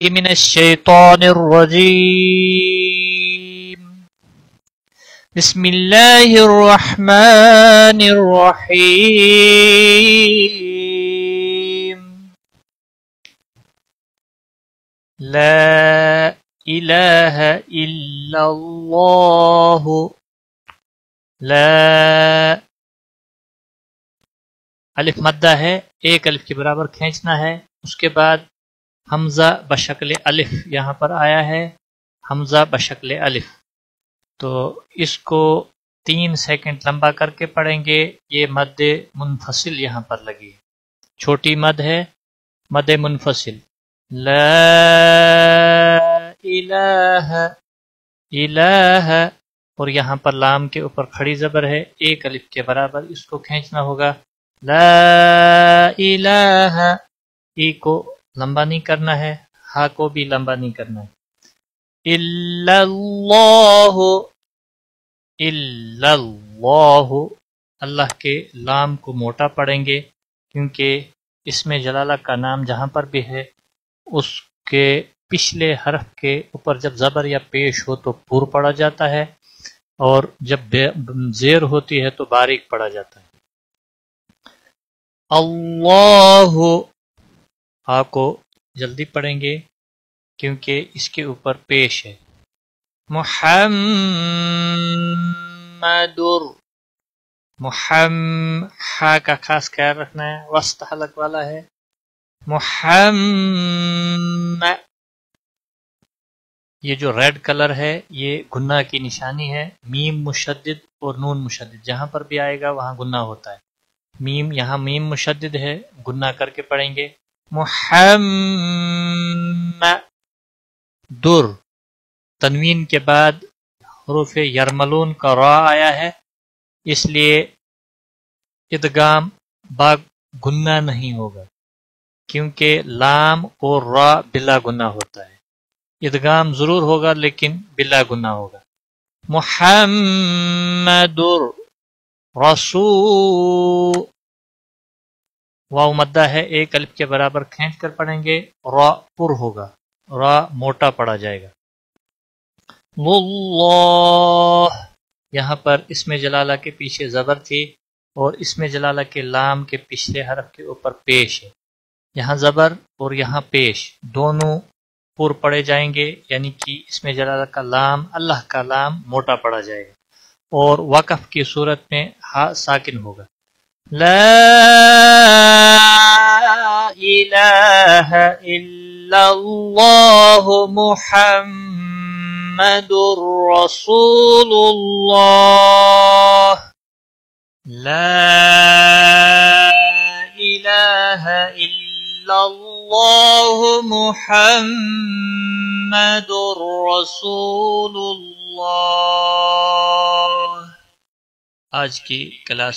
من الشیطان الرجیم بسم اللہ الرحمن الرحیم لا الہ الا اللہ لا الف مدہ ہے، ایک الف کے برابر کھینچنا ہے، اس کے بعد حمزہ بشکل الف یہاں پر آیا ہے، حمزہ بشکل الف، تو اس کو 3 سیکنڈ لمبا کر کے پڑھیں گے۔ یہ مد منفصل یہاں پر لگی ہے، چھوٹی مد ہے، مد منفصل لا الہ الہ، اور یہاں پر لام کے اوپر کھڑی زبر ہے، ایک الف کے برابر، اس کو کھینچنا ہوگا۔ لا الہ، ای کو لمبا نہیں کرنا ہے، ہا کو بھی لمبا نہیں کرنا ہے۔ الا اللہ، الا اللہ، اللہ کے لام کو موٹا پڑھیں گے، کیونکہ اس میں جلالہ کا نام جہاں پر بھی ہے اس کے پچھلے حرف کے اوپر جب زبر یا پیش ہو تو پور پڑا جاتا ہے، اور جب زیر ہوتی ہے تو باریک پڑا جاتا ہے۔ اللہ، ہا کو جلدی پڑھیں گے کیونکہ اس کے اوپر پیش ہے۔ محمد، ہا کا خاص خیال رکھنا ہے، وسط حلق والا ہے۔ محمد، یہ جو ریڈ کلر ہے یہ گناہ کی نشانی ہے، میم مشدد اور نون مشدد جہاں پر بھی آئے گا وہاں گناہ ہوتا ہے۔ میم یہاں میم مشدد ہے، گناہ کر کے پڑھیں گے۔ محمد، در، تنوین کے بعد حروف یرملون کا را آیا ہے، اس لیے ادغام با گناہ نہیں ہوگا، کیونکہ لام اور را بلا گناہ ہوتا ہے۔ ادغام ضرور ہوگا لیکن بلا گناہ ہوگا۔ محمد رسول، واو مدہ ہے، ایک الف کے برابر کھینچ کر پڑھیں گے، را پر ہوگا، را موٹا پڑا جائے گا۔ اللہ، یہاں پر اسم جلالہ کے پیچھے زبر تھی اور اسم جلالہ کے لام کے پچھلے حرف کے اوپر پیش ہے، یہاں زبر اور یہاں پیش دونوں پر پڑے جائیں گے، یعنی کہ اسم جلالہ کا لام، اللہ کا لام موٹا پڑا جائے گا، اور وقف کی صورت میں ہا ساکن ہوگا۔ لا الہ الا اللہ محمد رسول اللہ، لا الہ الا اللہ محمد رسول اللہ۔ آج کی کلاس